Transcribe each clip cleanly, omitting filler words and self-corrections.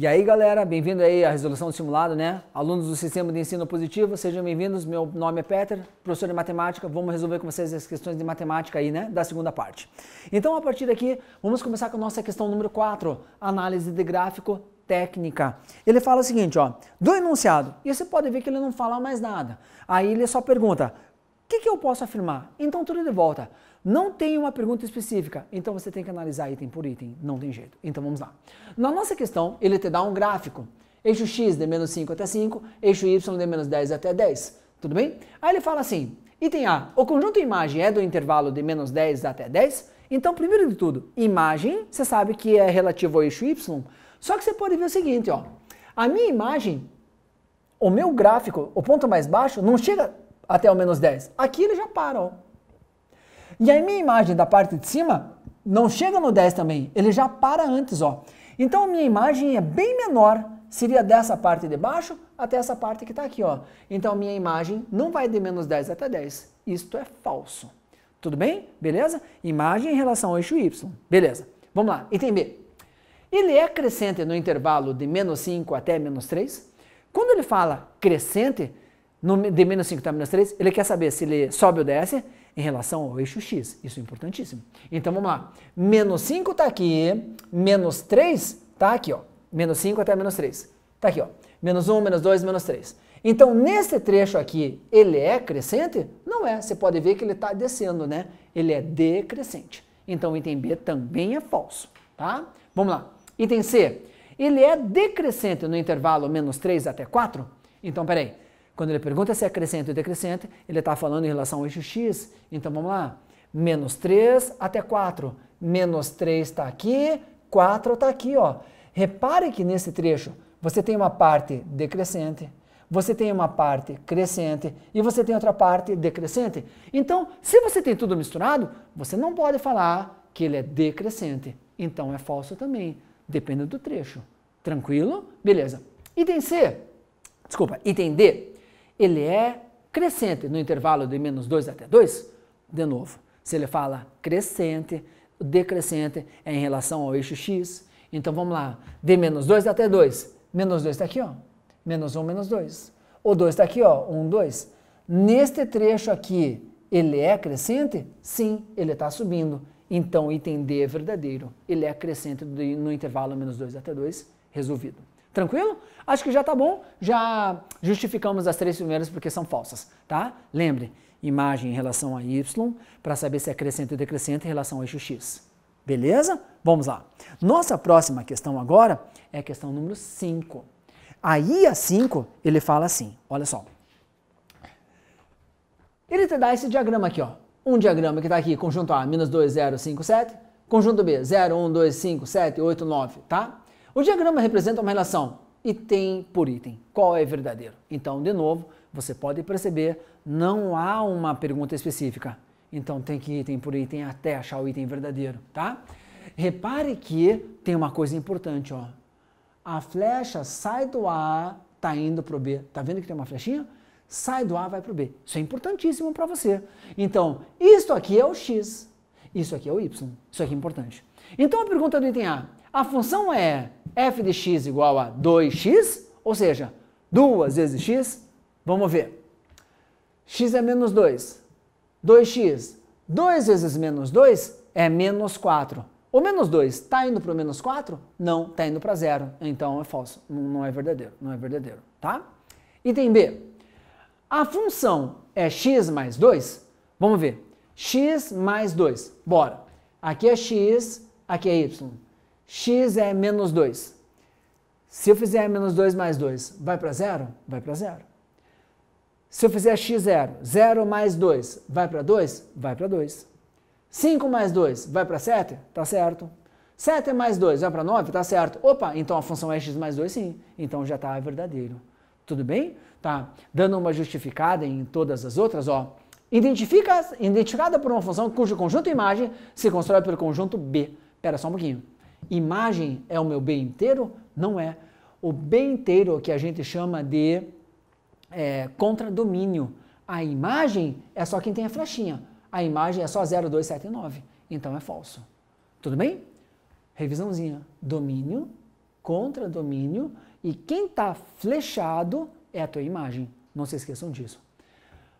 E aí galera, bem-vindo aí à resolução do simulado, né? Alunos do Sistema de Ensino Positivo, sejam bem-vindos. Meu nome é Peter, professor de matemática. Vamos resolver com vocês as questões de matemática aí, né? Da segunda parte. Então, a partir daqui, vamos começar com a nossa questão número 4, análise de gráfico técnica. Ele fala o seguinte, ó, do enunciado, e você pode ver que ele não fala mais nada. Aí ele só pergunta, o que eu posso afirmar? Então tudo de volta. Não tem uma pergunta específica, então você tem que analisar item por item, não tem jeito. Então vamos lá. Na nossa questão, ele te dá um gráfico, eixo x de menos 5 até 5, eixo y de menos 10 até 10, tudo bem? Aí ele fala assim, item A, o conjunto imagem é do intervalo de menos 10 até 10? Então, primeiro de tudo, imagem, você sabe que é relativo ao eixo y, só que você pode ver o seguinte, ó, a minha imagem, o meu gráfico, o ponto mais baixo, não chega até o menos 10, aqui ele já para, ó. E a minha imagem da parte de cima não chega no 10 também, ele já para antes, ó. Então a minha imagem é bem menor, seria dessa parte de baixo até essa parte que está aqui, ó. Então a minha imagem não vai de menos 10 até 10, isto é falso. Tudo bem? Beleza? Imagem em relação ao eixo y, beleza. Vamos lá, item B. Ele é crescente no intervalo de menos 5 até menos 3? Quando ele fala crescente, de menos 5 até menos 3, ele quer saber se ele sobe ou desce em relação ao eixo x. Isso é importantíssimo. Então vamos lá. Menos 5 está aqui, menos 3 está aqui, ó. Menos 5 até menos 3. Está aqui, ó. Menos 1, menos 2, menos 3. Então nesse trecho aqui, ele é crescente? Não é. Você pode ver que ele está descendo, né? Ele é decrescente. Então o item B também é falso, tá? Vamos lá. Item C. Ele é decrescente no intervalo menos 3 até 4? Então, peraí. Quando ele pergunta se é crescente ou decrescente, ele está falando em relação ao eixo x. Então, vamos lá. Menos 3 até 4. Menos 3 está aqui, 4 está aqui, ó. Repare que nesse trecho, você tem uma parte decrescente, você tem uma parte crescente e você tem outra parte decrescente. Então, se você tem tudo misturado, você não pode falar que ele é decrescente. Então, é falso também. Depende do trecho. Tranquilo? Beleza. Item C. Desculpa, item D. Ele é crescente no intervalo de menos 2 até 2? De novo, se ele fala crescente, decrescente é em relação ao eixo x. Então vamos lá, de menos 2 até 2. Menos 2 está aqui, ó. Menos 1, menos 2. O 2 está aqui, ó. 1, 2. Neste trecho aqui, ele é crescente? Sim, ele está subindo. Então, item D é verdadeiro. Ele é crescente no intervalo menos 2 até 2, resolvido. Tranquilo? Acho que já tá bom, já justificamos as três primeiras porque são falsas, tá? Lembre, imagem em relação a y, para saber se é crescente ou decrescente em relação ao eixo x. Beleza? Vamos lá. Nossa próxima questão agora é a questão número 5. Aí a 5, ele fala assim, olha só. Ele te dá esse diagrama aqui, ó. Um diagrama que está aqui, conjunto A, menos 2, 0, 5, 7. Conjunto B, 0, 1, 2, 5, 7, 8, 9, tá? O diagrama representa uma relação item por item. Qual é verdadeiro? Então, de novo, você pode perceber, não há uma pergunta específica. Então, tem que ir item por item até achar o item verdadeiro, tá? Repare que tem uma coisa importante, ó. A flecha sai do A, tá indo para o B. Tá vendo que tem uma flechinha? Sai do A, vai para o B. Isso é importantíssimo para você. Então, isto aqui é o x, isso aqui é o y. Isso aqui é importante. Então, a pergunta do item A. A função é f de x igual a 2x, ou seja, 2 vezes x. Vamos ver. X é menos 2. 2x. 2 vezes menos 2 é menos 4. O menos 2 está indo para o menos 4? Não, está indo para 0. Então é falso. Não é verdadeiro. Não é verdadeiro. Tá? Item B. A função é x mais 2? Vamos ver. X mais 2. Bora. Aqui é x, aqui é y. X é menos 2. Se eu fizer menos 2 mais 2, vai para 0? Vai para 0. Se eu fizer x0, 0 mais 2, vai para 2? Vai para 2. 5 mais 2, vai para 7? Tá certo. 7 mais 2, vai para 9? Tá certo. Opa, então a função é x mais 2 sim. Então já está verdadeiro. Tudo bem? Tá. Dando uma justificada em todas as outras, ó. Identificada por uma função cujo conjunto imagem se constrói pelo conjunto B. Espera só um pouquinho. Imagem é o meu B inteiro? Não é. O B inteiro que a gente chama de contradomínio. A imagem é só quem tem a flechinha. A imagem é só 0, 2, 7 e 9. Então é falso. Tudo bem? Revisãozinha. Domínio contra domínio, e quem está flechado é a tua imagem. Não se esqueçam disso.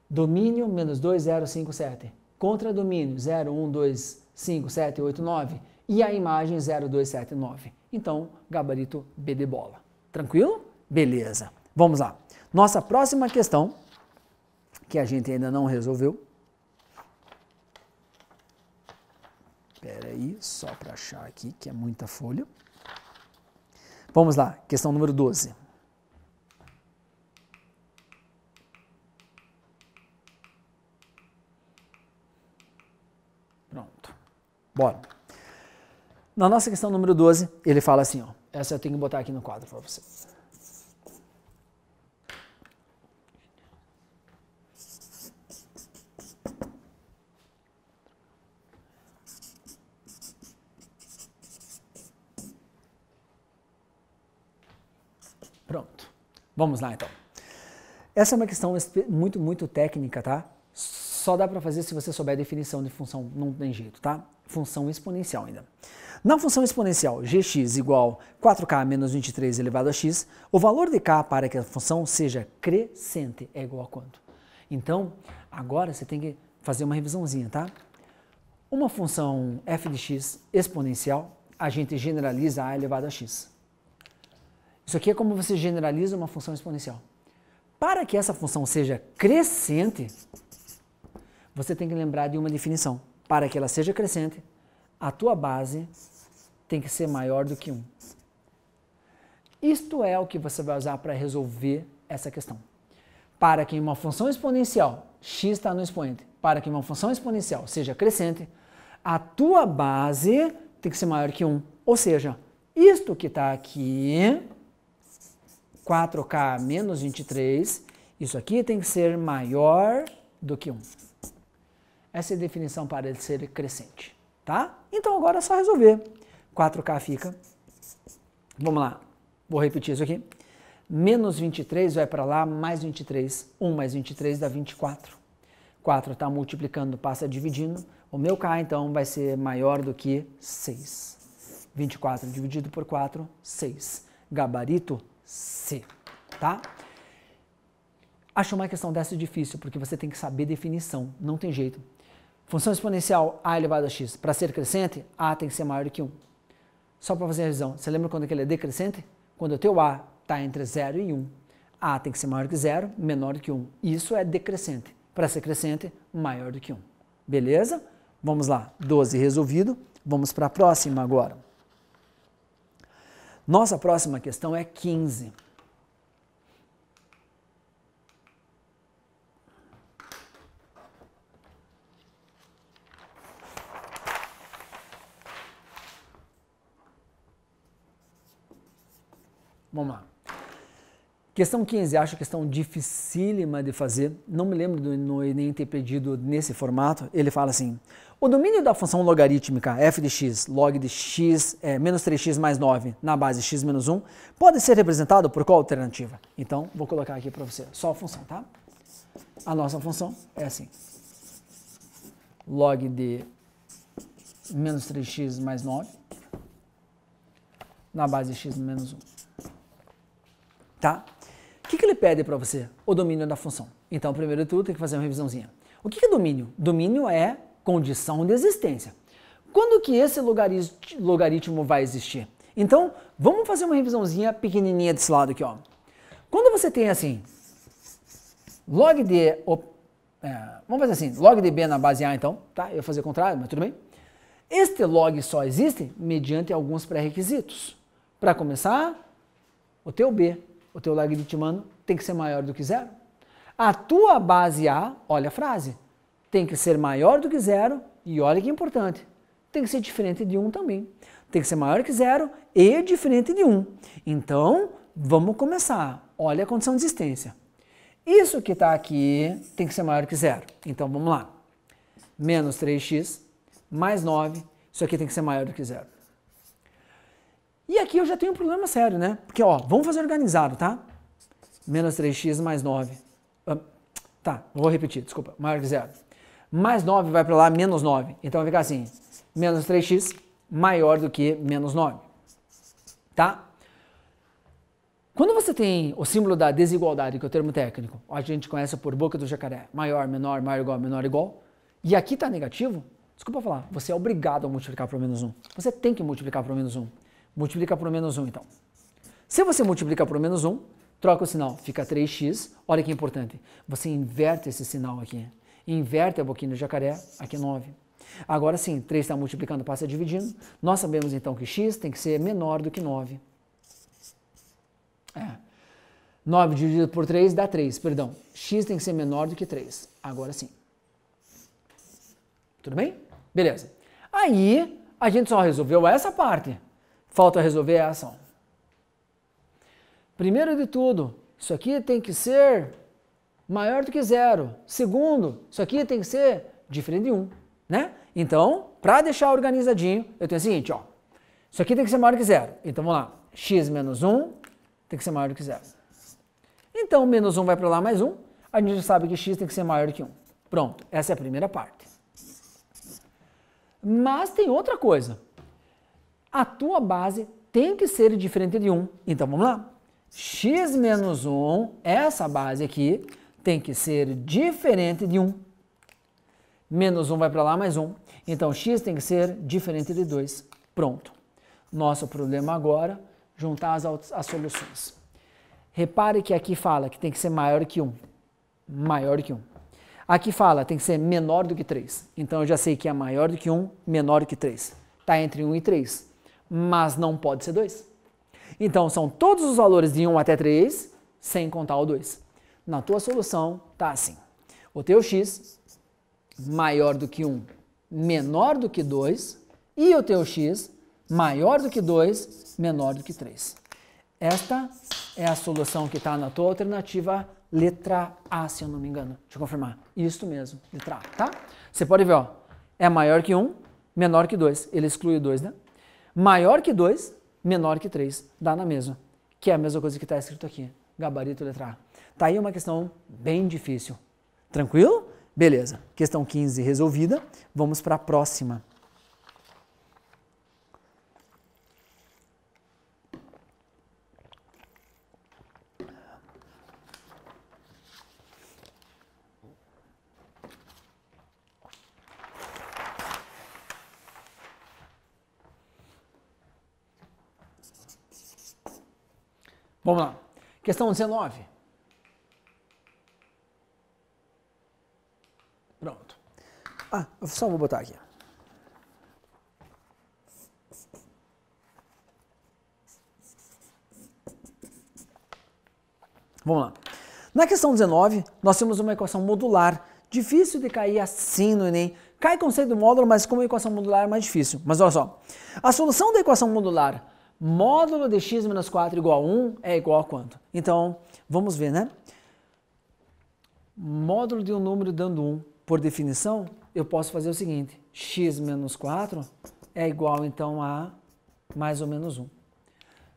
Domínio menos 2, 0, 5, 7. Contra domínio 0, 1, 2, 5, 7, 8, 9. E a imagem 0, 2, 7, 9. Então, gabarito B de bola. Tranquilo? Beleza. Vamos lá. Nossa próxima questão, que a gente ainda não resolveu. Espera aí, só para achar aqui, que é muita folha. Vamos lá, questão número 12. Pronto. Bora. Na nossa questão número 12, ele fala assim, ó. Essa eu tenho que botar aqui no quadro para você. Pronto. Vamos lá, então. Essa é uma questão muito técnica, tá? Só dá para fazer se você souber a definição de função, não tem jeito, tá? Função exponencial ainda. Na função exponencial gx igual 4k menos 23 elevado a x, o valor de k para que a função seja crescente é igual a quanto? Então, agora você tem que fazer uma revisãozinha, tá? Uma função f de x exponencial, a gente generaliza a elevado a x. Isso aqui é como você generaliza uma função exponencial. Para que essa função seja crescente, você tem que lembrar de uma definição. Para que ela seja crescente, a tua base tem que ser maior do que 1. Isto é o que você vai usar para resolver essa questão. Para que uma função exponencial, x está no expoente, para que uma função exponencial seja crescente, a tua base tem que ser maior que 1. Ou seja, isto que está aqui, 4k menos 23, isso aqui tem que ser maior do que 1. Essa é a definição para ele ser crescente, tá? Então agora é só resolver. 4k fica, vamos lá, vou repetir isso aqui, menos 23 vai para lá, mais 23, 1 mais 23 dá 24. 4 está multiplicando, passa dividindo, o meu k então vai ser maior do que 6. 24 dividido por 4, 6. Gabarito C, tá? Acho uma questão dessa difícil, porque você tem que saber definição, não tem jeito. Função exponencial a elevado a x, para ser crescente, a tem que ser maior do que 1. Só para fazer a revisão, você lembra quando que ele é decrescente? Quando o teu a está entre 0 e 1. A tem que ser maior que 0, menor do que 1. Isso é decrescente. Para ser crescente, maior do que 1. Beleza? Vamos lá, 12 resolvido. Vamos para a próxima agora. Nossa próxima questão é 15. Vamos lá. Questão 15, acho questão dificílima de fazer. Não me lembro do Enem ter pedido nesse formato. Ele fala assim, o domínio da função logarítmica f de x, log de x, menos 3x mais 9 na base x menos 1, pode ser representado por qual alternativa? Então, vou colocar aqui para você, só a função, tá? A nossa função é assim, log de menos 3x mais 9 na base x menos 1. Tá? O que ele pede para você? O domínio da função. Então, primeiro de tudo, tem que fazer uma revisãozinha. O que é domínio? Domínio é condição de existência. Quando que esse logaritmo vai existir? Então, vamos fazer uma revisãozinha pequenininha desse lado aqui, ó. Quando você tem assim, log de... vamos fazer assim, log de b na base a, então, tá? Eu ia fazer o contrário, mas tudo bem. Este log só existe mediante alguns pré-requisitos. Para começar, o teu b, o teu logaritmano, tem que ser maior do que 0. A tua base A, olha a frase, tem que ser maior do que 0 e olha que importante, tem que ser diferente de 1 também. Tem que ser maior que 0 e diferente de 1. Então, vamos começar. Olha a condição de existência. Isso que está aqui tem que ser maior que 0. Então, vamos lá. Menos 3x mais 9, isso aqui tem que ser maior do que 0. E aqui eu já tenho um problema sério, né? Porque, ó, vamos fazer organizado, tá? Menos 3x mais 9. Tá, vou repetir, desculpa. Maior que 0. Mais 9 vai para lá, menos 9. Então vai ficar assim, menos 3x maior do que menos 9. Tá? Quando você tem o símbolo da desigualdade, que é o termo técnico, a gente conhece por boca do jacaré, maior, menor, maior, menor, igual, e aqui está negativo, desculpa falar, você é obrigado a multiplicar por menos 1. Você tem que multiplicar por menos 1. Multiplica por menos 1, então. Se você multiplicar por menos 1, troca o sinal, fica 3x, olha que importante, você inverte esse sinal aqui. Inverte a boquinha do jacaré, aqui é 9. Agora sim, 3 está multiplicando, passa dividindo. Nós sabemos então que x tem que ser menor do que 9. 9 dividido por 3 dá 3, perdão. X tem que ser menor do que 3. Agora sim. Tudo bem? Beleza. Aí, a gente só resolveu essa parte. Falta resolver essa. Primeiro de tudo, isso aqui tem que ser maior do que 0. Segundo, isso aqui tem que ser diferente de 1. Né? Então, para deixar organizadinho, eu tenho o seguinte, ó. Isso aqui tem que ser maior do que 0. Então, vamos lá. X menos 1 tem que ser maior do que 0. Então, menos 1 vai para lá mais 1. A gente já sabe que x tem que ser maior do que 1. Pronto, essa é a primeira parte. Mas tem outra coisa. A tua base tem que ser diferente de 1. Então, vamos lá. X menos 1, essa base aqui, tem que ser diferente de 1. Menos 1 vai para lá mais 1. Então, x tem que ser diferente de 2. Pronto. Nosso problema agora, juntar as soluções. Repare que aqui fala que tem que ser maior que 1. Maior do que 1. Aqui fala tem que ser menor do que 3. Então eu já sei que é maior do que 1, menor do que 3. Está entre 1 e 3. Mas não pode ser 2. Então são todos os valores de 1 até 3, sem contar o 2. Na tua solução está assim. O teu x maior do que 1, menor do que 2. E o teu x maior do que 2, menor do que 3. Esta é a solução que está na tua alternativa letra A, se eu não me engano. Deixa eu confirmar. Isso mesmo, letra A, tá? Você pode ver, ó, é maior que 1, menor que 2. Ele exclui o 2, né? Maior que 2, menor que 3. Dá na mesma. Que é a mesma coisa que está escrito aqui. Gabarito letra A. Tá aí uma questão bem difícil. Tranquilo? Beleza. Questão 15 resolvida. Vamos para a próxima. Vamos lá. Questão 19. Pronto. Eu só vou botar aqui. Vamos lá. Na questão 19, nós temos uma equação modular. Difícil de cair assim no Enem. Cai conceito do módulo, mas como equação modular é mais difícil. Mas olha só. A solução da equação modular módulo de x menos 4 igual a 1 é igual a quanto? Então, vamos ver, né? Módulo de um número dando 1. Por definição, eu posso fazer o seguinte. X menos 4 é igual, então, a mais ou menos 1.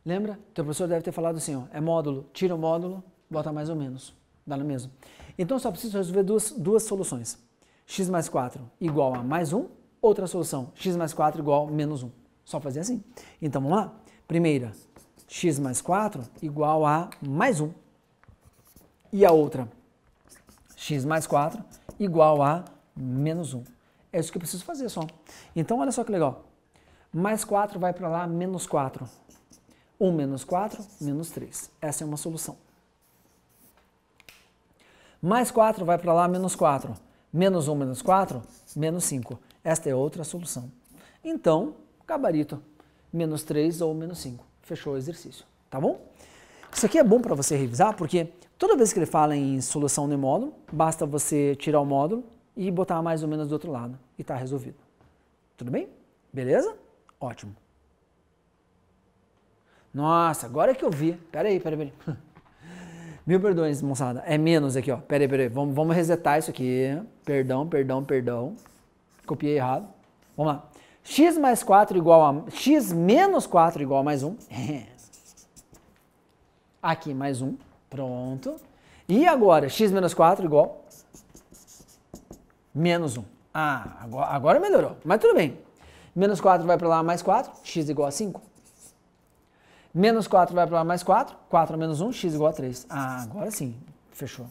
Lembra? O teu professor deve ter falado assim, ó, é módulo, tira o módulo, bota mais ou menos. Dá no mesmo. Então, só preciso resolver duas soluções. X mais 4 igual a mais 1. Outra solução, x mais 4 igual a menos 1. Só fazer assim. Então, vamos lá. Primeira, x mais 4 igual a mais 1. E a outra, x mais 4 igual a menos 1. É isso que eu preciso fazer só. Então, olha só que legal. Mais 4 vai para lá, menos 4. 1 menos 4, menos 3. Essa é uma solução. Mais 4 vai para lá, menos 4. Menos 1 menos 4, menos 5. Esta é outra solução. Então, gabarito. Menos 3 ou menos 5. Fechou o exercício, tá bom? Isso aqui é bom para você revisar, porque toda vez que ele fala em solução de módulo, basta você tirar o módulo e botar mais ou menos do outro lado e está resolvido. Tudo bem? Beleza? Ótimo. Nossa, agora que eu vi. Peraí. Mil perdões, moçada. É menos aqui, ó. Peraí. Vamos resetar isso aqui. Perdão. Copiei errado. Vamos lá. X mais 4 igual a... X menos 4 igual a mais 1. Aqui, mais 1. Pronto. E agora, x menos 4 igual... menos 1. Agora melhorou. Mas tudo bem. Menos 4 vai para lá, mais 4. X igual a 5. Menos 4 vai para lá mais 4. 4 menos 1, x igual a 3. Ah, agora sim. Fechou.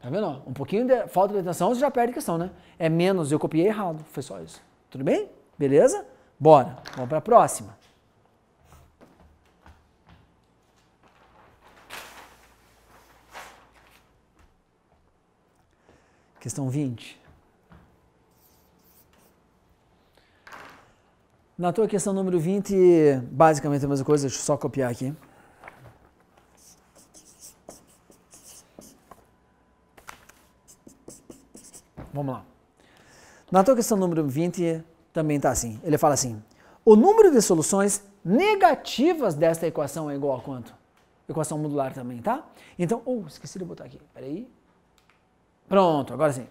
Tá vendo? Ó, um pouquinho de falta de atenção, você já perde a questão, né? É menos, eu copiei errado. Foi só isso. Tudo bem? Beleza? Bora. Vamos para a próxima. Questão 20. Na tua questão número 20, basicamente a mesma coisa, deixa eu só copiar aqui. Vamos lá. Na tua questão número 20 também está assim. Ele fala assim, o número de soluções negativas desta equação é igual a quanto? Equação modular também, tá? Então, esqueci de botar aqui, peraí. Pronto, agora sim.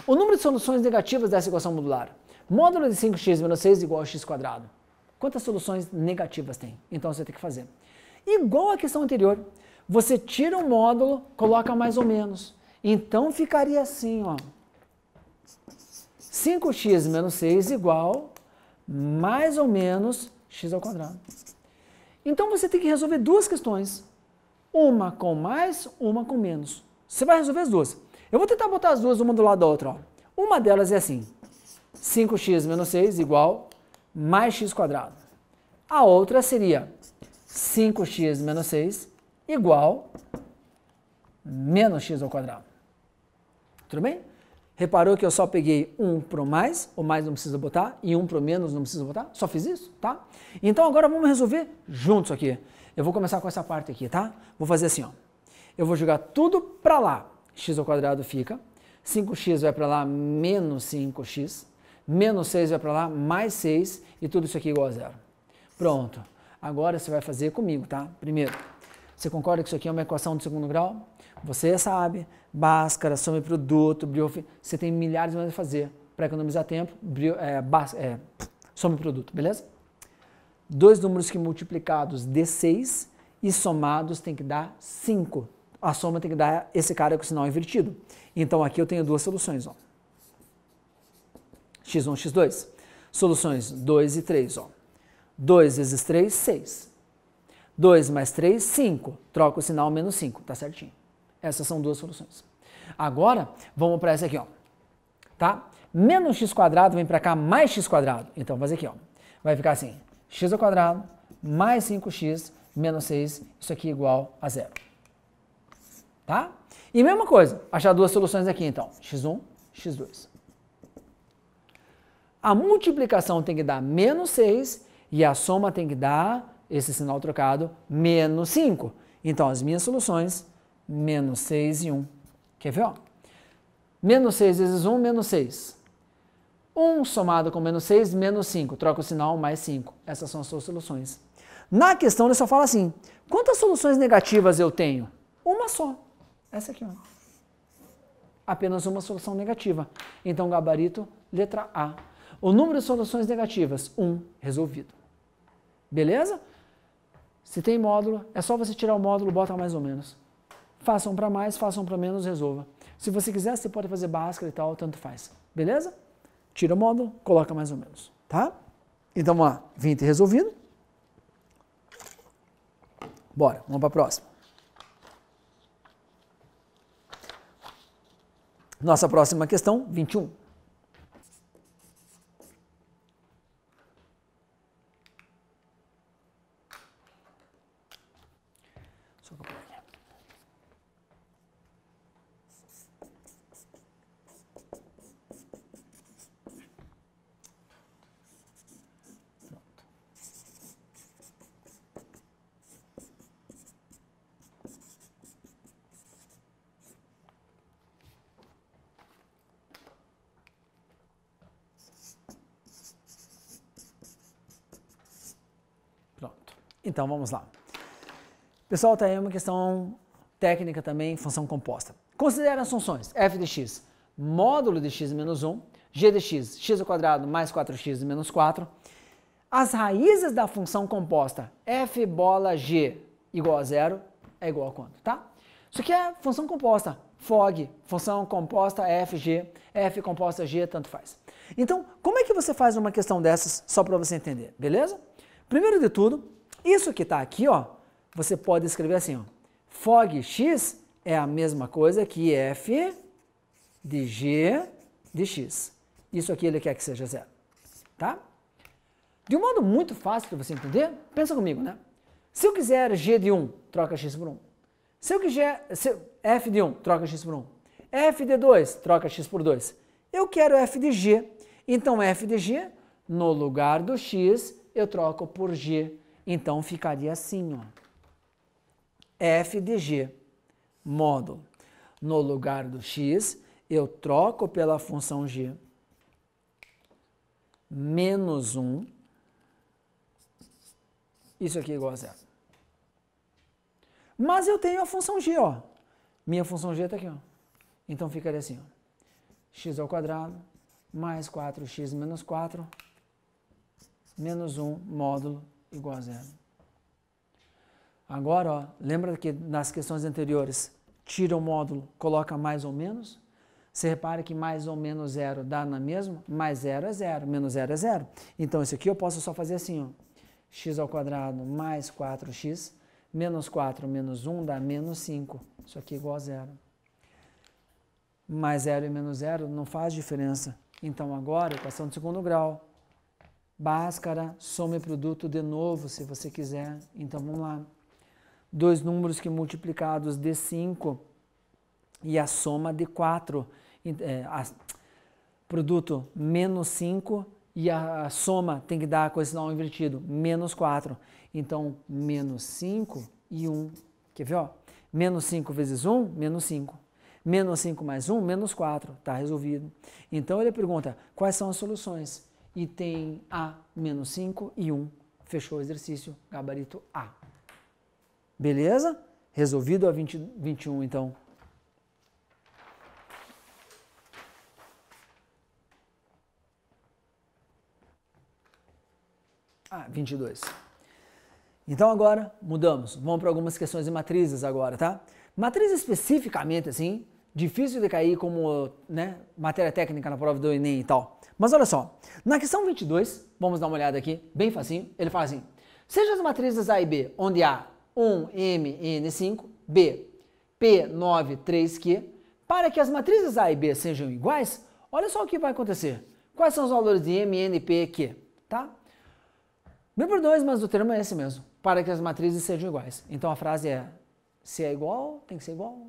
O número de soluções negativas dessa equação modular. Módulo de 5x menos 6 igual a x². Quantas soluções negativas tem? Então você tem que fazer. Igual à questão anterior, você tira um módulo, coloca mais ou menos. Então ficaria assim, ó. 5x menos 6 igual mais ou menos x². Então você tem que resolver duas questões. Uma com mais, uma com menos. Você vai resolver as duas. Eu vou tentar botar as duas uma do lado da outra. Ó. Uma delas é assim. 5x menos 6 igual mais x². A outra seria 5x menos 6 igual menos x². Tudo bem? Reparou que eu só peguei um para o mais não precisa botar, e um para o menos não precisa botar? Só fiz isso, tá? Então agora vamos resolver juntos aqui. Eu vou começar com essa parte aqui, tá? Vou fazer assim, ó. Eu vou jogar tudo para lá. X² fica, 5x vai para lá, menos 5x, menos 6 vai para lá, mais 6, e tudo isso aqui igual a zero. Pronto. Agora você vai fazer comigo, tá? Primeiro, você concorda que isso aqui é uma equação de segundo grau? Você sabe, Bhaskara, soma e produto, você tem milhares de maneiras de fazer. Para economizar tempo, soma e produto, beleza? Dois números que multiplicados dê 6 e somados tem que dar 5. A soma tem que dar esse cara com o sinal invertido. Então aqui eu tenho duas soluções, ó. x1, x2. Soluções 2 e 3, ó. 2 vezes 3, 6. 2 mais 3, 5. Troca o sinal menos 5, tá certinho. Essas são duas soluções. Agora, vamos para essa aqui, ó. Tá? Menos x² vem para cá mais x². Então, vou fazer aqui, ó. Vai ficar assim, x² mais 5x menos 6, isso aqui igual a zero. Tá? E mesma coisa, achar duas soluções aqui, então. x1, x2. A multiplicação tem que dar menos 6 e a soma tem que dar, esse sinal trocado, menos 5. Então, as minhas soluções, menos 6 e 1. Quer ver? Ó? Menos 6 vezes 1, menos 6. 1 somado com menos 6, menos 5. Troca o sinal, mais 5. Essas são as suas soluções. Na questão, ele só fala assim, quantas soluções negativas eu tenho? Uma só. Essa aqui, ó. Apenas uma solução negativa. Então, gabarito, letra A. O número de soluções negativas, 1, resolvido. Beleza? Se tem módulo, é só você tirar o módulo, bota mais ou menos. Façam para mais, façam para menos, resolva. Se você quiser, você pode fazer Bhaskara e tal, tanto faz. Beleza? Tira o módulo, coloca mais ou menos. Tá? Então, vamos lá. 20 resolvido. Bora, vamos para a próxima. Nossa próxima questão, 21. Então, vamos lá. Pessoal, está aí uma questão técnica também, função composta. Considere as funções f de x, módulo de x menos 1, g de x, x² mais 4x menos 4. As raízes da função composta f bola g igual a 0 é igual a quanto, tá? Isso aqui é função composta, FOG, função composta fg, f composta g, tanto faz. Então, como é que você faz uma questão dessas, só para você entender, beleza? Primeiro de tudo, Isso que está aqui, ó, você pode escrever assim, ó, fog x é a mesma coisa que f de g de x. Isso aqui ele quer que seja zero, tá? De um modo muito fácil para você entender, pensa comigo, né? Se eu quiser g de 1, troca x por 1. Se eu quiser f de 1, troca x por 1. F de 2, troca x por 2. Eu quero f de g. Então, f de g, no lugar do x, eu troco por g. Então, ficaria assim, ó. F de g, módulo. No lugar do x, eu troco pela função g. Menos 1. Isso aqui é igual a zero. Mas eu tenho a função g, ó. Minha função g está aqui, ó. Então, ficaria assim, ó. X ao quadrado mais 4x menos 4 menos 1 módulo igual a zero. Agora, ó, lembra que nas questões anteriores, tira o módulo, coloca mais ou menos? Você repara que mais ou menos zero dá na mesma? Mais zero é zero, menos zero é zero. Então, isso aqui eu posso só fazer assim, ó. X ao quadrado mais 4x menos 4 menos 1 dá menos 5. Isso aqui é igual a zero. Mais 0 e menos 0 não faz diferença. Então, agora, equação de segundo grau. Bhaskara, soma e produto de novo, se você quiser. Então, vamos lá. Dois números que multiplicados de 5 e a soma de 4. Produto menos 5 e a soma tem que dar com esse sinal invertido, menos 4. Então, menos 5 e 1. Quer ver? Ó? Menos 5 vezes 1, menos 5. Menos 5 mais 1, menos 4. Está resolvido. Então, ele pergunta, quais são as soluções? E tem A, menos 5 e 1. Fechou o exercício, gabarito A. Beleza? Resolvido a 21, então. Ah, 22. Então, agora, mudamos. Vamos para algumas questões de matrizes agora, tá? Matriz especificamente, assim, difícil de cair como, né, matéria técnica na prova do Enem e tal. Mas olha só, na questão 22, vamos dar uma olhada aqui, bem facinho, ele fala assim, seja as matrizes A e B, onde A 1, M, N5, B, P, 9, 3Q, para que as matrizes A e B sejam iguais, olha só o que vai acontecer. Quais são os valores de M, N, P, Q, tá? Me perdoe, mas o termo é esse mesmo, para que as matrizes sejam iguais. Então a frase é, se é igual, tem que ser igual.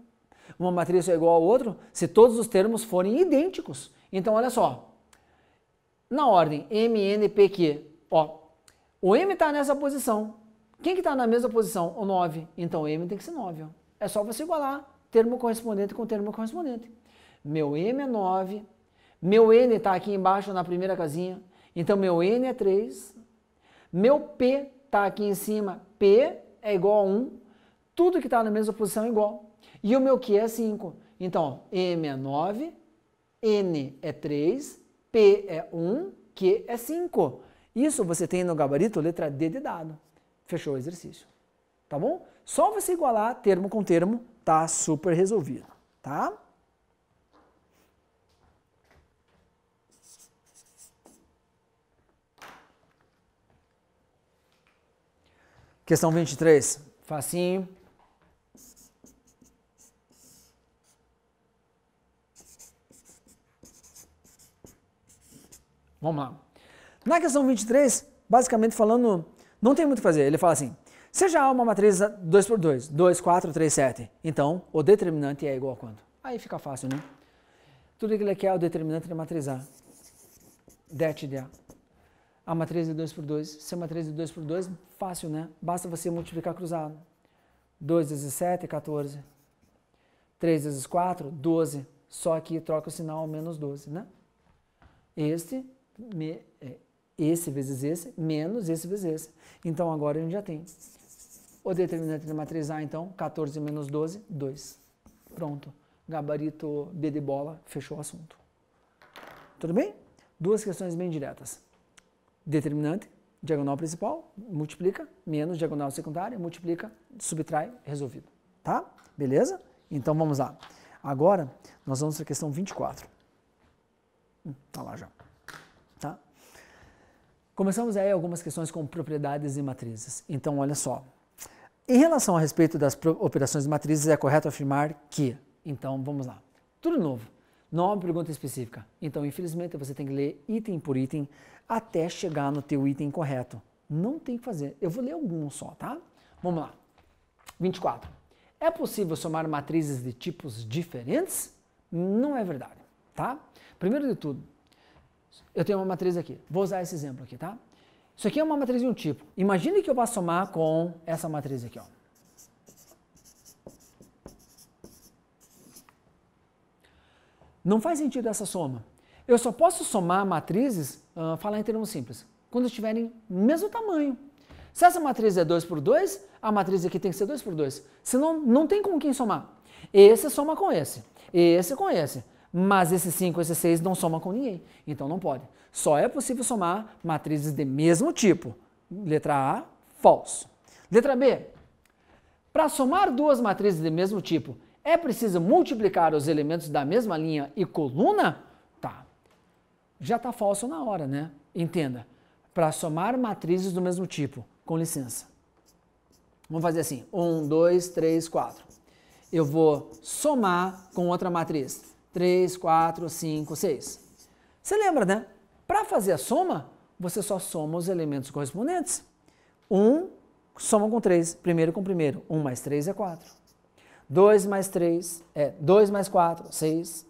Uma matriz é igual ao outro se todos os termos forem idênticos. Então olha só, na ordem M, N, P, Q, ó, o M está nessa posição. Quem que está na mesma posição? O 9. Então o M tem que ser 9. Ó. É só você igualar termo correspondente com termo correspondente. Meu M é 9, meu N está aqui embaixo na primeira casinha, então meu N é 3, meu P está aqui em cima, P é igual a 1, tudo que está na mesma posição é igual. E o meu Q é 5. Então, M é 9, N é 3, P é 1, Q é 5. Isso você tem no gabarito letra D de dado. Fechou o exercício. Tá bom? Só você igualar termo com termo, tá super resolvido. Tá? Questão 23. Facinho. Vamos lá. Na questão 23, basicamente falando, não tem muito o que fazer. Ele fala assim, seja A uma matriz 2 por 2, 2, 4, 3, 7. Então, o determinante é igual a quanto? Aí fica fácil, né? Tudo que ele quer é o determinante da matriz A. Det de A. A matriz de 2 por 2. Se a matriz de 2 por 2, fácil, né? Basta você multiplicar cruzado. 2 vezes 7, 14. 3 vezes 4, 12. Só que troca o sinal menos 12, né? Esse vezes esse, menos esse vezes esse. Então, agora a gente já tem o determinante da matriz A, então, 14 menos 12, 2. Pronto. Gabarito B de bola, fechou o assunto. Tudo bem? Duas questões bem diretas. Determinante, diagonal principal, multiplica, menos diagonal secundária, multiplica, subtrai, resolvido. Tá? Beleza? Então, vamos lá. Agora, nós vamos para a questão 24. Tá lá já. Tá? Começamos aí algumas questões com propriedades e matrizes. Então, olha só. Em relação a respeito das operações de matrizes, é correto afirmar que... Então, vamos lá. Tudo novo. Não há uma pergunta específica. Então, infelizmente, você tem que ler item por item até chegar no teu item correto. Não tem que fazer. Eu vou ler alguns só, tá? Vamos lá. 24. É possível somar matrizes de tipos diferentes? Não é verdade, tá? Primeiro de tudo, eu tenho uma matriz aqui. Vou usar esse exemplo aqui, tá? Isso aqui é uma matriz de um tipo. Imagine que eu vá somar com essa matriz aqui, ó. Não faz sentido essa soma. Eu só posso somar matrizes, falar em termos simples, quando estiverem mesmo tamanho. Se essa matriz é 2 por 2, a matriz aqui tem que ser 2 por 2. Senão, não tem com quem somar. Esse soma com esse com esse. Mas esse 5 e esse 6 não soma com ninguém. Então não pode. Só é possível somar matrizes de mesmo tipo. Letra A, falso. Letra B. Para somar duas matrizes de mesmo tipo, é preciso multiplicar os elementos da mesma linha e coluna? Tá. Já está falso na hora, né? Entenda. Para somar matrizes do mesmo tipo, com licença. Vamos fazer assim. 1, 2, 3, 4. Eu vou somar com outra matriz. 3, 4, 5, 6. Você lembra, né? Para fazer a soma, você só soma os elementos correspondentes. 1 soma com 3, primeiro com primeiro. 1 mais 3 é 4. 2 mais 3 é 2 mais 4, 6.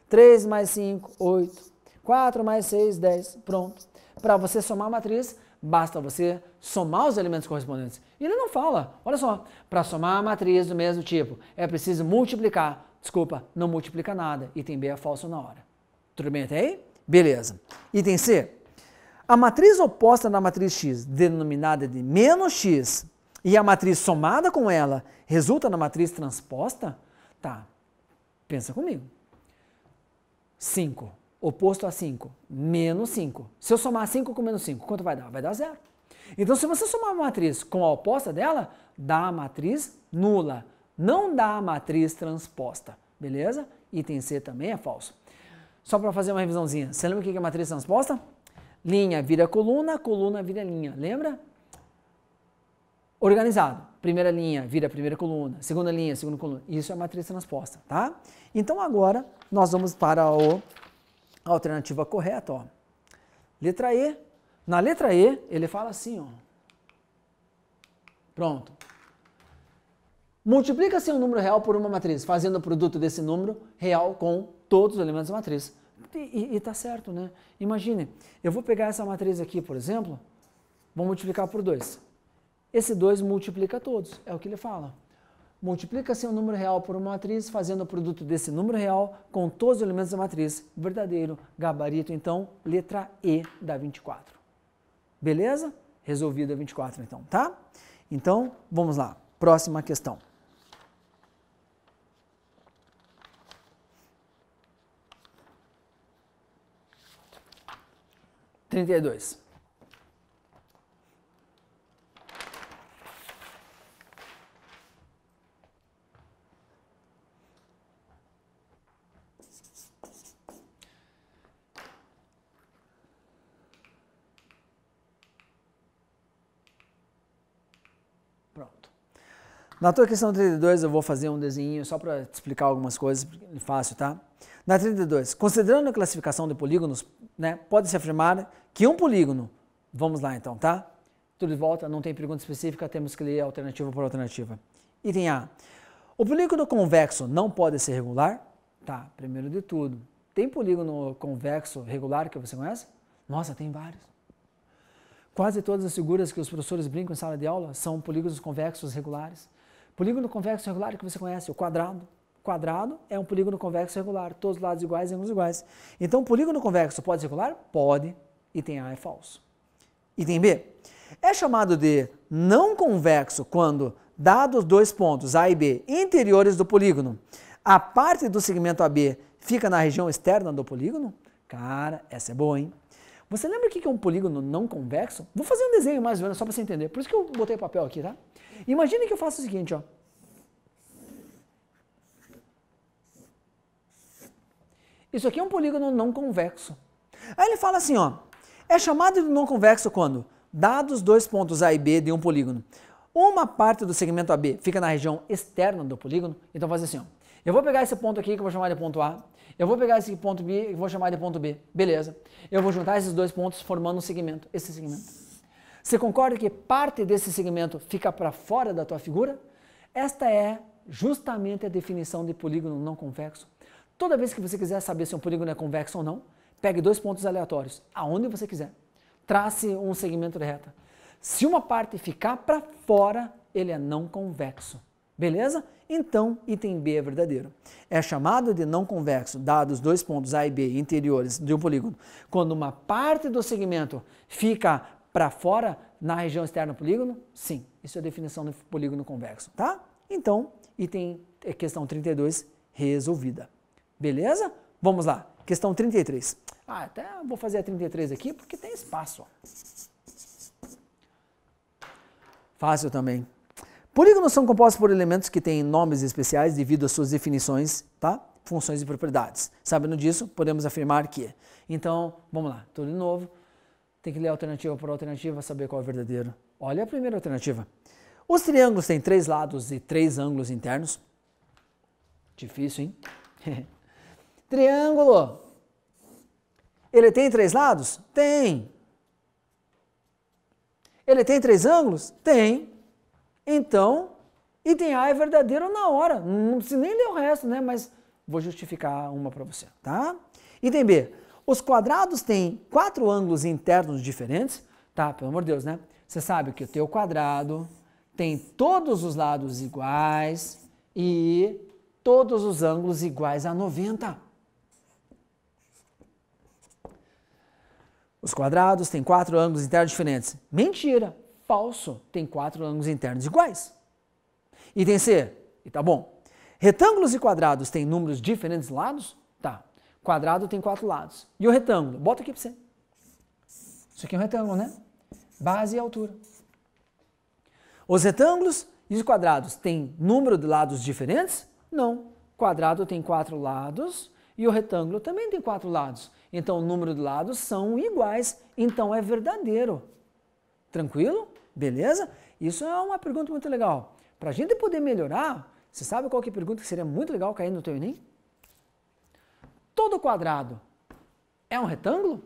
3 mais 5, 8. 4 mais 6, 10. Pronto. Para você somar a matriz, basta você somar os elementos correspondentes. E ele não fala, olha só, para somar a matriz do mesmo tipo, é preciso multiplicar. Desculpa, não multiplica nada. Item B é falso na hora. Tudo bem até aí? Beleza. Item C. A matriz oposta da matriz X, denominada de menos X, e a matriz somada com ela, resulta na matriz transposta? Tá. Pensa comigo. 5. Oposto a 5, menos 5. Se eu somar 5 com menos 5, quanto vai dar? Vai dar 0. Então, se você somar uma matriz com a oposta dela, dá a matriz nula. Não dá a matriz transposta. Beleza? Item C também é falso. Só para fazer uma revisãozinha. Você lembra o que é matriz transposta? Linha vira coluna, coluna vira linha. Lembra? Organizado. Primeira linha vira primeira coluna. Segunda linha, segunda coluna. Isso é matriz transposta, tá? Então, agora, nós vamos para a alternativa correta, ó. Letra E. Na letra E, ele fala assim, ó. Pronto. Multiplica-se um número real por uma matriz, fazendo o produto desse número real com todos os elementos da matriz. E tá certo, né? Imagine, eu vou pegar essa matriz aqui, por exemplo, vou multiplicar por 2. Esse 2 multiplica todos, é o que ele fala. Multiplica-se um número real por uma matriz, fazendo o produto desse número real com todos os elementos da matriz. Verdadeiro, gabarito, então, letra E dá 24. Beleza? Resolvido a 24, então, tá? Então, vamos lá. Próxima questão. Trinta e dois. Pronto. Na tua questão 32 eu vou fazer um desenho só para te explicar algumas coisas, fácil, tá? Na 32, considerando a classificação de polígonos, né, pode-se afirmar que um polígono, vamos lá então, tá? Tudo de volta, não tem pergunta específica, temos que ler alternativa por alternativa. Item A. O polígono convexo não pode ser regular? Tá, primeiro de tudo. Tem polígono convexo regular que você conhece? Nossa, tem vários. Quase todas as figuras que os professores brincam em sala de aula são polígonos convexos regulares. Polígono convexo regular que você conhece, o quadrado. Quadrado é um polígono convexo regular, todos os lados iguais e ângulos iguais. Então, polígono convexo pode ser regular? Pode. Item A é falso. Item B. É chamado de não convexo quando, dados dois pontos A e B interiores do polígono, a parte do segmento AB fica na região externa do polígono? Cara, essa é boa, hein? Você lembra o que é um polígono não convexo? Vou fazer um desenho mais ou menos só para você entender. Por isso que eu botei papel aqui, tá? Imagine que eu faço o seguinte, ó. Isso aqui é um polígono não convexo. Aí ele fala assim, ó. É chamado de não convexo quando, dados dois pontos A e B de um polígono, uma parte do segmento AB fica na região externa do polígono. Então faz assim, ó. Eu vou pegar esse ponto aqui que eu vou chamar de ponto A, eu vou pegar esse ponto B e vou chamar de ponto B. Beleza. Eu vou juntar esses dois pontos formando um segmento, esse segmento. Você concorda que parte desse segmento fica para fora da tua figura? Esta é justamente a definição de polígono não convexo. Toda vez que você quiser saber se um polígono é convexo ou não, pegue dois pontos aleatórios, aonde você quiser. Trace um segmento de reta. Se uma parte ficar para fora, ele é não convexo. Beleza? Então, item B é verdadeiro. É chamado de não convexo, dados dois pontos A e B interiores de um polígono, quando uma parte do segmento fica para fora na região externa do polígono? Sim, isso é a definição do polígono convexo, tá? Então, item questão 32 resolvida. Beleza? Vamos lá, questão 33. Até vou fazer a 33 aqui porque tem espaço. Ó. Fácil também. Polígonos são compostos por elementos que têm nomes especiais devido às suas definições, tá? Funções e propriedades. Sabendo disso, podemos afirmar que. Então, vamos lá, tudo de novo. Tem que ler alternativa por alternativa, saber qual é o verdadeiro. Olha a primeira alternativa. Os triângulos têm 3 lados e 3 ângulos internos. Difícil, hein? Triângulo. Ele tem 3 lados? Tem. Ele tem 3 ângulos? Tem. Então, item A é verdadeiro na hora. Não precisa nem ler o resto, né? Mas vou justificar uma para você, tá? Item B. Os quadrados têm 4 ângulos internos diferentes? Tá, pelo amor de Deus, né? Você sabe que o teu quadrado tem todos os lados iguais e todos os ângulos iguais a 90. Os quadrados têm 4 ângulos internos diferentes. Mentira! Falso, tem 4 ângulos internos iguais. Item C, e tá bom. Retângulos e quadrados têm números diferentes lados? Tá. Quadrado tem 4 lados. E o retângulo? Bota aqui para você. Isso aqui é um retângulo, né? Base e altura. Os retângulos e os quadrados têm número de lados diferentes? Não. Quadrado tem 4 lados e o retângulo também tem 4 lados. Então o número de lados são iguais. Então é verdadeiro. Tranquilo? Beleza? Isso é uma pergunta muito legal. Para a gente poder melhorar, você sabe qual que é a pergunta que seria muito legal cair no teu Enem? Todo quadrado é um retângulo?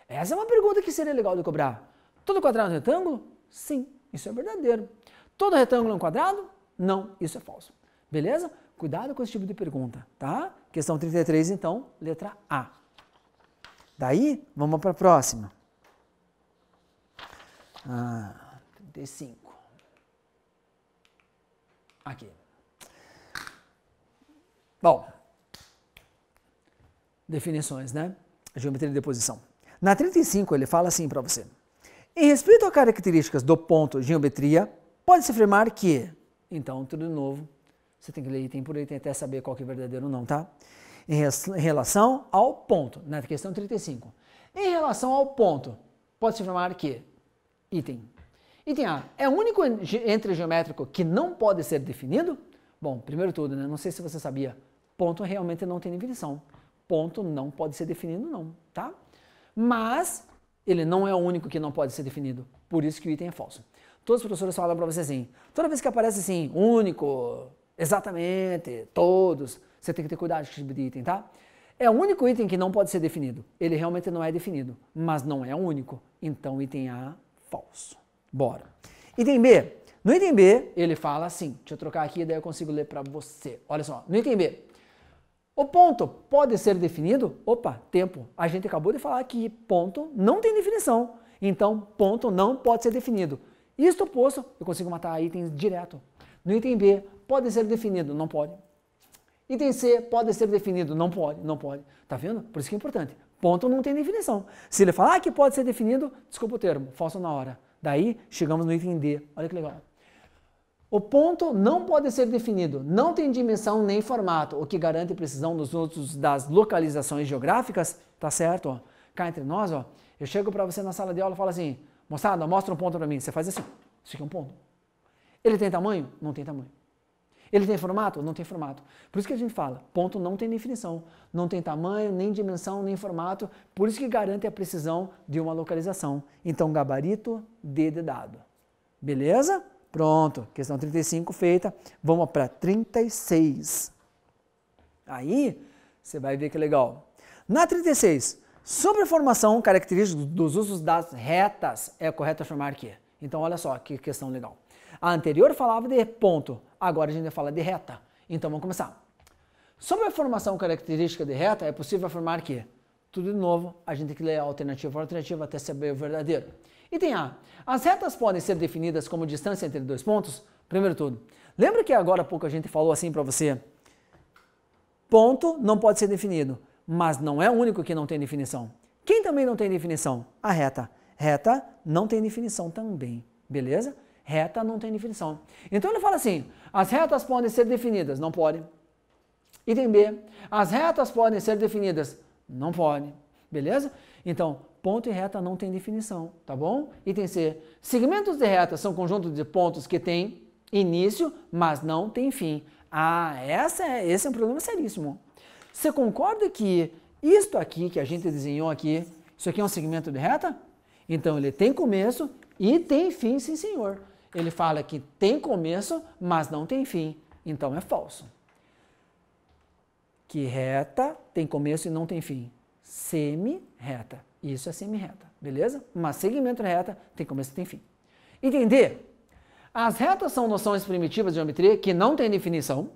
Essa é uma pergunta que seria legal de cobrar. Todo quadrado é um retângulo? Sim, isso é verdadeiro. Todo retângulo é um quadrado? Não, isso é falso. Beleza? Cuidado com esse tipo de pergunta, tá? Questão 33, então, letra A. Daí, vamos para a próxima. 35. Aqui. Bom, definições, né? Geometria de deposição. Na 35 ele fala assim para você. Em respeito a características do ponto geometria, pode-se afirmar que... Então, tudo de novo, você tem que ler item por item até saber qual que é verdadeiro ou não, tá? Em relação ao ponto, na questão 35. Em relação ao ponto, pode-se afirmar que... Item A. É o único ente geométrico que não pode ser definido? Bom, primeiro tudo, né? Não sei se você sabia, ponto realmente não tem definição. Ponto não pode ser definido não, tá? Mas ele não é o único que não pode ser definido, por isso que o item é falso. Todos os professores falam para você assim, toda vez que aparece assim, único, exatamente, todos, você tem que ter cuidado com esse tipo de item, tá? É o único item que não pode ser definido. Ele realmente não é definido, mas não é o único. Então, item A, falso. Bora. Item B. No item B, ele fala assim, deixa eu trocar aqui, daí eu consigo ler para você. Olha só, no item B, o ponto pode ser definido? Opa, tempo. A gente acabou de falar que ponto não tem definição. Então, ponto não pode ser definido. Isto posto, eu consigo matar itens direto. No item B, pode ser definido? Não pode. Item C, pode ser definido? Não pode, não pode. Tá vendo? Por isso que é importante. Ponto não tem definição. Se ele falar que pode ser definido, desculpa o termo, falso na hora. Daí, chegamos no item D. Olha que legal. O ponto não pode ser definido, não tem dimensão nem formato, o que garante precisão nos usos das localizações geográficas, tá certo? Ó. Cá entre nós, ó, eu chego para você na sala de aula e falo assim, moçada, mostra um ponto para mim. Você faz assim, isso aqui é um ponto. Ele tem tamanho? Não tem tamanho. Ele tem formato? Não tem formato. Por isso que a gente fala, ponto não tem definição. Não tem tamanho, nem dimensão, nem formato. Por isso que garante a precisão de uma localização. Então, gabarito D de dado. Beleza? Pronto. Questão 35 feita. Vamos para 36. Aí, você vai ver que legal. Na 36, sobre a formação característica dos usos das retas, é correto afirmar que. Então, olha só que questão legal. A anterior falava de ponto, agora a gente vai falar de reta. Então, vamos começar. Sobre a formação característica de reta, é possível afirmar que, tudo de novo, a gente tem que ler a alternativa por alternativa até saber o verdadeiro. Item A. As retas podem ser definidas como distância entre dois pontos? Primeiro tudo, lembra que agora há pouco a gente falou assim para você? Ponto não pode ser definido, mas não é o único que não tem definição. Quem também não tem definição? A reta. Reta não tem definição também, beleza? Reta não tem definição. Então ele fala assim, as retas podem ser definidas, não pode. Item B, as retas podem ser definidas, não pode, beleza? Então, ponto e reta não tem definição, tá bom? Item C, segmentos de reta são conjuntos de pontos que têm início, mas não têm fim. Ah, esse é um problema seríssimo. Você concorda que isto aqui que a gente desenhou aqui, isso aqui é um segmento de reta? Então ele tem começo e tem fim, sim senhor. Ele fala que tem começo, mas não tem fim. Então é falso. Que reta tem começo e não tem fim. Semi-reta. Isso é semi-reta, beleza? Mas segmento de reta tem começo e tem fim. Item D. As retas são noções primitivas de geometria que não têm definição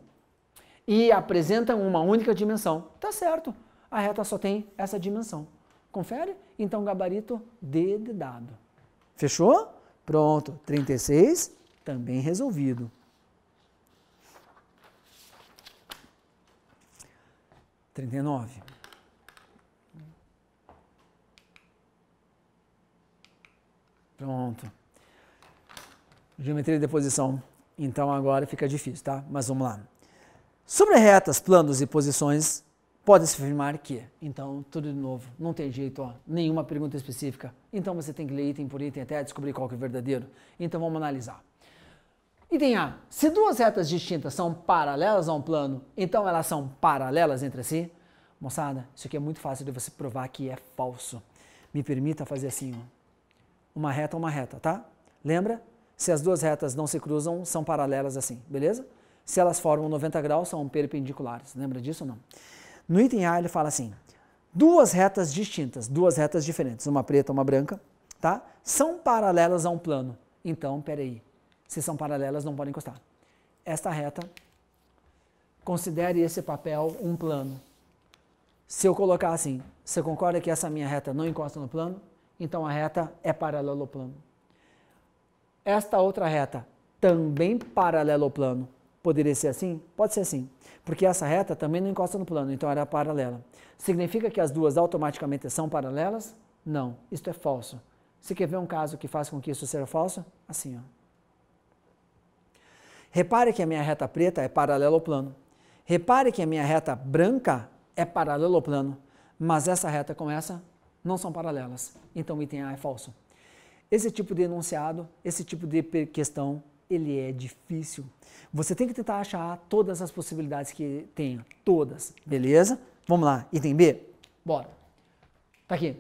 e apresentam uma única dimensão. Tá certo. A reta só tem essa dimensão. Confere? Então, gabarito D de dado. Fechou? Pronto. 36, também resolvido. – 39. Pronto. Geometria de posição. Então, agora fica difícil, tá? Mas vamos lá. Sobre retas, planos e posições, pode-se afirmar que. Então, tudo de novo. Não tem jeito, ó. Nenhuma pergunta específica. Então, você tem que ler item por item até descobrir qual que é o verdadeiro. Então, vamos analisar. Item A. Se duas retas distintas são paralelas a um plano, então elas são paralelas entre si? Moçada, isso aqui é muito fácil de você provar que é falso. Me permita fazer assim, ó. Uma reta, tá? Lembra? Se as duas retas não se cruzam, são paralelas assim, beleza? Se elas formam 90 graus, são perpendiculares. Lembra disso ou não? No item A ele fala assim, duas retas distintas, duas retas diferentes, uma preta e uma branca, tá? São paralelas a um plano. Então, peraí, se são paralelas não podem encostar. Esta reta, considere esse papel um plano. Se eu colocar assim, você concorda que essa minha reta não encosta no plano? Então a reta é paralela ao plano. Esta outra reta, também paralela ao plano. Poderia ser assim? Pode ser assim. Porque essa reta também não encosta no plano, então ela é paralela. Significa que as duas automaticamente são paralelas? Não, isto é falso. Você quer ver um caso que faz com que isso seja falso? Assim, ó. Repare que a minha reta preta é paralela ao plano. Repare que a minha reta branca é paralela ao plano. Mas essa reta com essa não são paralelas. Então o item A é falso. Esse tipo de enunciado, esse tipo de questão, ele é difícil. Você tem que tentar achar todas as possibilidades que tenha. Todas. Beleza? Vamos lá. Item B? Bora. Tá aqui.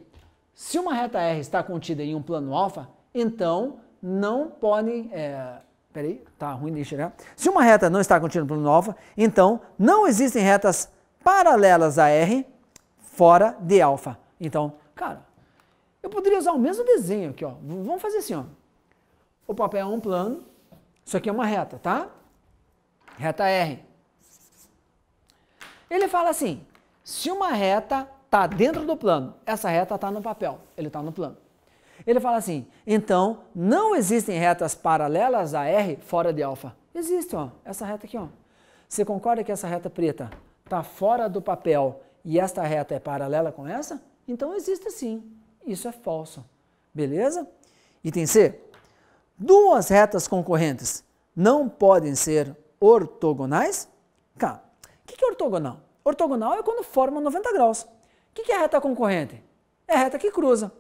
Se uma reta R está contida em um plano alfa, então não pode... Peraí, tá ruim de enxergar. Se uma reta não está contida no plano alfa, então não existem retas paralelas a R fora de alfa. Então, cara, eu poderia usar o mesmo desenho aqui, ó. Vamos fazer assim, ó. O papel é um plano, isso aqui é uma reta, tá? Reta R. Ele fala assim, se uma reta está dentro do plano, essa reta está no papel, ele está no plano. Ele fala assim, então não existem retas paralelas a R fora de alfa. Existe, ó, essa reta aqui, ó. Você concorda que essa reta preta está fora do papel e esta reta é paralela com essa? Então existe sim. Isso é falso. Beleza? Item C. Duas retas concorrentes não podem ser ortogonais? Cá. O que é ortogonal? Ortogonal é quando forma 90 graus. O que é reta concorrente? É reta que cruza.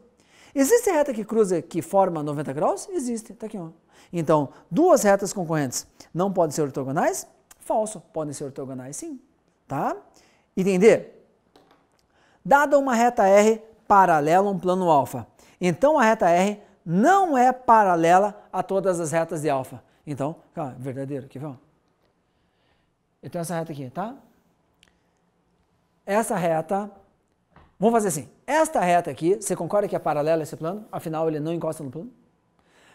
Existe reta que cruza que forma 90 graus? Existe. Está aqui, ó. Então, duas retas concorrentes não podem ser ortogonais? falso. Podem ser ortogonais sim, tá? Entender? Dada uma reta R paralela a um plano alfa, então a reta R não é paralela a todas as retas de alfa. Então, verdadeiro, aqui, ó. Então essa reta aqui, tá? Essa reta, vamos fazer assim, esta reta aqui, você concorda que é paralela a esse plano? Afinal, ele não encosta no plano.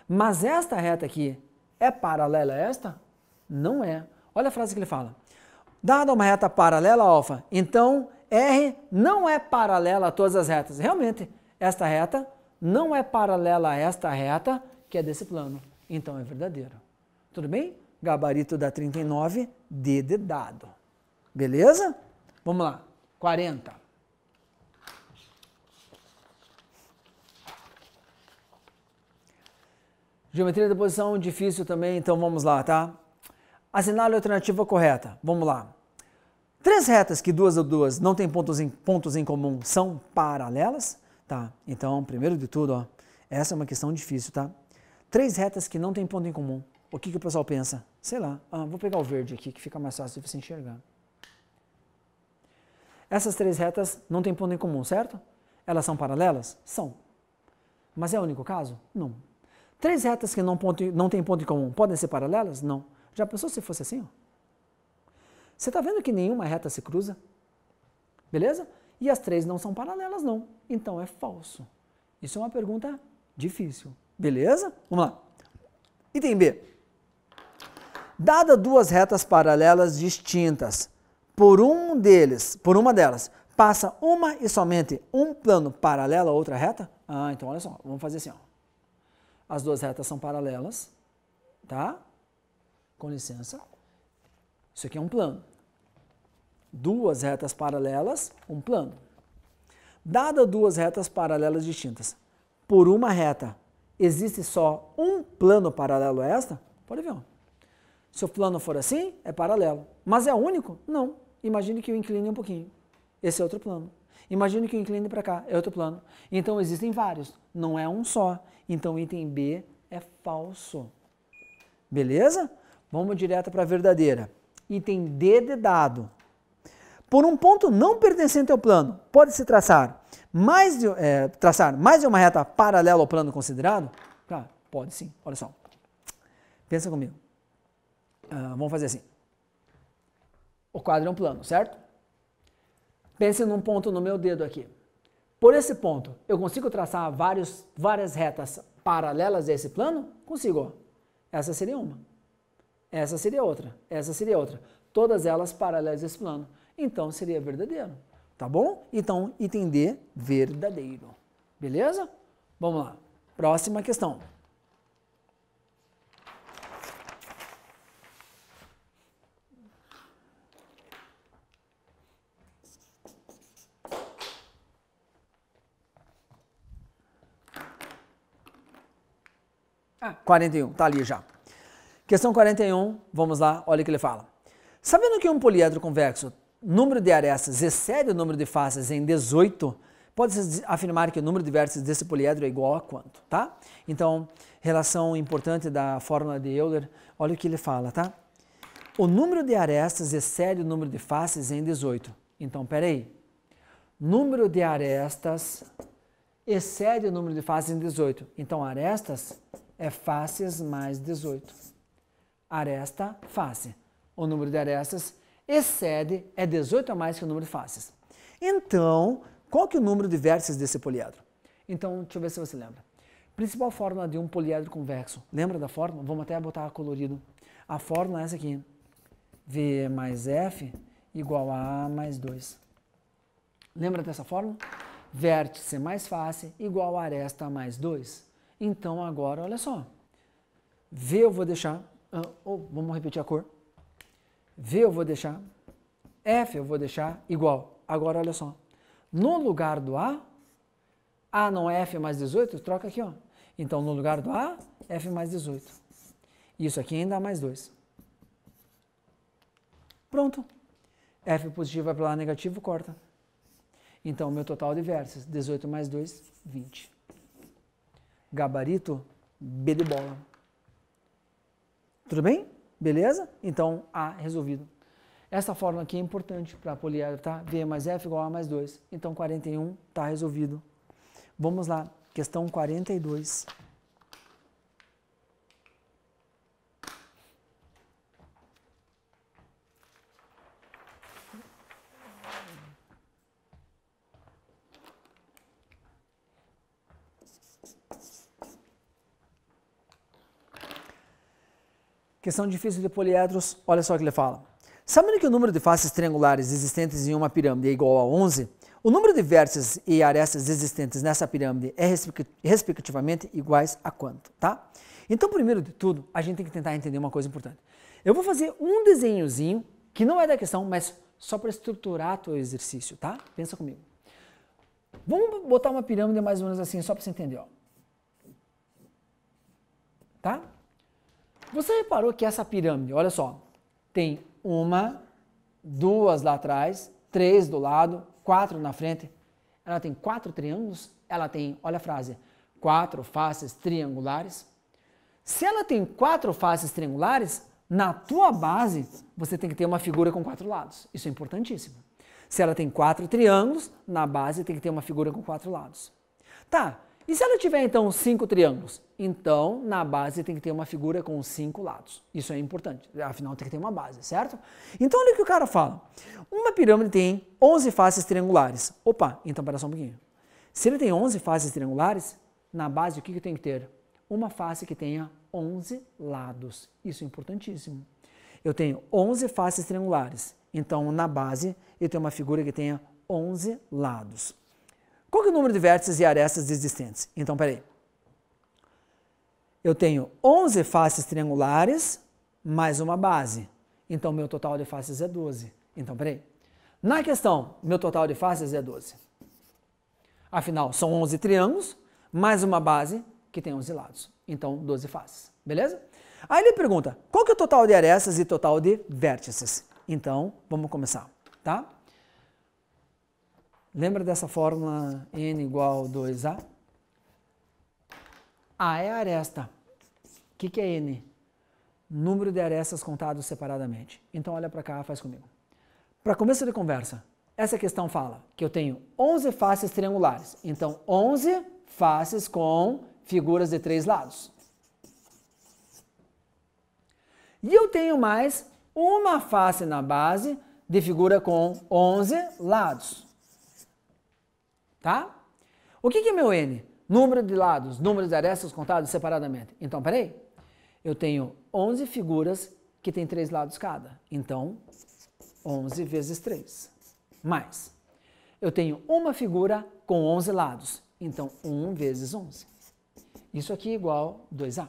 Mas esta reta aqui é paralela a esta? Não é. Olha a frase que ele fala. Dada uma reta paralela a alfa, então R não é paralela a todas as retas. Realmente, esta reta não é paralela a esta reta que é desse plano. Então é verdadeiro. Tudo bem? Gabarito da 39, D de dado. Beleza? Vamos lá. 40. Geometria da posição, difícil também, então vamos lá, tá? Assinale a alternativa correta. Vamos lá. Três retas que duas ou duas não têm pontos em comum são paralelas? Tá, então, primeiro de tudo, ó, essa é uma questão difícil, tá? Três retas que não têm ponto em comum. O que o pessoal pensa? Sei lá, vou pegar o verde aqui, que fica mais fácil de você enxergar. Essas três retas não têm ponto em comum, certo? Elas são paralelas? São. Mas é o único caso? Não. Três retas que não têm ponto em comum podem ser paralelas? Não. Já pensou se fosse assim? Ó? Você está vendo que nenhuma reta se cruza? Beleza? E as três não são paralelas, não. Então é falso. Isso é uma pergunta difícil. Beleza? Vamos lá. Item B. Dada duas retas paralelas distintas, por uma delas, passa uma e somente um plano paralelo a outra reta? Então olha só, vamos fazer assim, ó. As duas retas são paralelas, tá? Com licença. Isso aqui é um plano. Duas retas paralelas, um plano. Dada duas retas paralelas distintas, por uma reta, existe só um plano paralelo a esta? Pode ver, ó. Se o plano for assim, é paralelo. Mas é único? Não. Imagine que eu incline um pouquinho. Esse é outro plano. Imagine que eu incline para cá, é outro plano. Então existem vários, não é um só. Então item B é falso. Beleza? Vamos direto para a verdadeira. Item D de dado. Por um ponto não pertencente ao plano, pode-se traçar mais de uma reta paralela ao plano considerado? Claro, pode sim. Olha só. Pensa comigo. Vamos fazer assim. O quadro é um plano, certo? Pense num ponto no meu dedo aqui. Por esse ponto, eu consigo traçar várias retas paralelas a esse plano? Consigo. Ó. Essa seria uma. Essa seria outra. Essa seria outra. Todas elas paralelas a esse plano. Então seria verdadeiro. Tá bom? Então, item D, verdadeiro. Beleza? Vamos lá. Próxima questão. Ah, 41, tá ali já. Questão 41, vamos lá, olha o que ele fala. Sabendo que um poliedro convexo, número de arestas excede o número de faces em 18, pode-se afirmar que o número de vértices desse poliedro é igual a quanto, tá? Então, relação importante da fórmula de Euler, olha o que ele fala, tá? O número de arestas excede o número de faces em 18. Então, peraí. Número de arestas excede o número de faces em 18. Então, arestas é faces mais 18. Aresta, face. O número de arestas excede, é 18 a mais que o número de faces. Então, qual que é o número de vértices desse poliedro? Então, deixa eu ver se você lembra. Principal fórmula de um poliedro convexo. Lembra da fórmula? Vamos até botar colorido. A fórmula é essa aqui. V mais F igual a A mais 2. Lembra dessa fórmula? Vértice mais face igual a aresta mais 2. Então, agora, olha só. V eu vou deixar... vamos repetir a cor. V eu vou deixar... F eu vou deixar igual. Agora, olha só. No lugar do A não é F mais 18? Troca aqui, ó. Então, no lugar do A, F mais 18. Isso aqui ainda dá mais 2. Pronto. F positivo vai para lá negativo, corta. Então, o meu total de vértices, 18 mais 2, 20. Gabarito, B de bola. Tudo bem? beleza? Então, A resolvido. Essa fórmula aqui é importante para poliedro, tá? V mais F igual a A mais 2. Então, 41 está resolvido. Vamos lá, questão 42. Questão difícil de poliedros, olha só o que ele fala. Sabendo que o número de faces triangulares existentes em uma pirâmide é igual a 11, o número de vértices e arestas existentes nessa pirâmide é respectivamente iguais a quanto, tá? Então, primeiro de tudo, a gente tem que tentar entender uma coisa importante. Eu vou fazer um desenhozinho, que não é da questão, mas só para estruturar o teu exercício, tá? Pensa comigo. Vamos botar uma pirâmide mais ou menos assim, só para você entender, ó. Tá? Você reparou que essa pirâmide, olha só, tem 1, 2 lá atrás, 3 do lado, 4 na frente. Ela tem 4 triângulos, ela tem, olha a frase, 4 faces triangulares. Se ela tem 4 faces triangulares, na tua base você tem que ter uma figura com 4 lados. Isso é importantíssimo. Se ela tem 4 triângulos, na base tem que ter uma figura com 4 lados. Tá, e se ela tiver então 5 triângulos? Então, na base tem que ter uma figura com 5 lados. Isso é importante, afinal tem que ter uma base, certo? Então olha o que o cara fala. Uma pirâmide tem 11 faces triangulares. Opa, então pera só um pouquinho. Se ele tem 11 faces triangulares, na base o que tem que ter? Uma face que tenha 11 lados. Isso é importantíssimo. Eu tenho 11 faces triangulares. Então, na base, eu tenho uma figura que tenha 11 lados. Qual que é o número de vértices e arestas existentes? Então, peraí. Eu tenho 11 faces triangulares mais uma base. Então, meu total de faces é 12. Então, peraí. Na questão, meu total de faces é 12. Afinal, são 11 triângulos mais uma base que tem 11 lados. Então, 12 faces. Beleza? Aí ele pergunta, qual que é o total de arestas e total de vértices? Então, vamos começar, tá? Lembra dessa fórmula n igual a 2a? A é a aresta. O que é n? Número de arestas contados separadamente. Então olha para cá, faz comigo. Para começo de conversa, essa questão fala que eu tenho 11 faces triangulares. Então 11 faces com figuras de 3 lados. E eu tenho mais uma face na base de figura com 11 lados. Tá? O que é meu n? Número de lados, número de arestas contados separadamente. Então, peraí. Eu tenho 11 figuras que tem 3 lados cada. Então, 11 vezes 3. Mais. Eu tenho uma figura com 11 lados. Então, 1 vezes 11. Isso aqui é igual a 2a.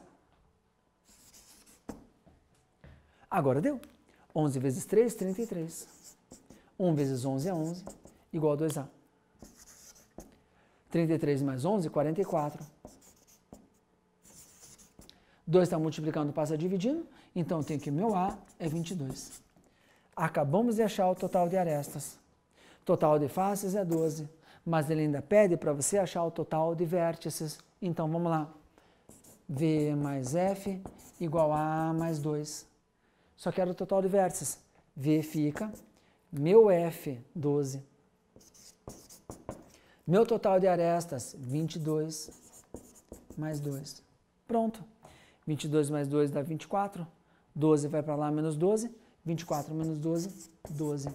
Agora deu. 11 vezes 3, 33. 1 vezes 11 é 11, igual a 2a. 33 mais 11, 44. 2 está multiplicando, passa dividindo, então eu tenho que meu A é 22. Acabamos de achar o total de arestas. Total de faces é 12, mas ele ainda pede para você achar o total de vértices. Então vamos lá. V mais F igual a A mais 2. Só quero o total de vértices. V fica, meu F, 12. Meu total de arestas, 22 mais 2. Pronto. 22 mais 2 dá 24. 12 vai para lá, menos 12. 24 menos 12, 12.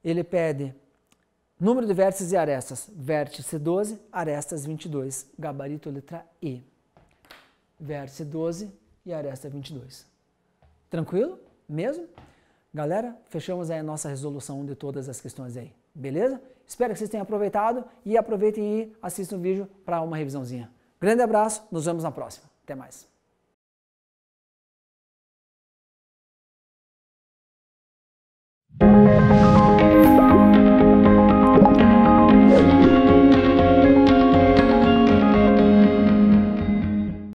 Ele pede número de vértices e arestas. Vértice 12, arestas 22. Gabarito letra E. Vértice 12 e aresta 22. Tranquilo? Mesmo? Galera, fechamos aí a nossa resolução de todas as questões aí. Beleza? Espero que vocês tenham aproveitado e aproveitem e assistam o vídeo para uma revisãozinha. Grande abraço, nos vemos na próxima. Até mais.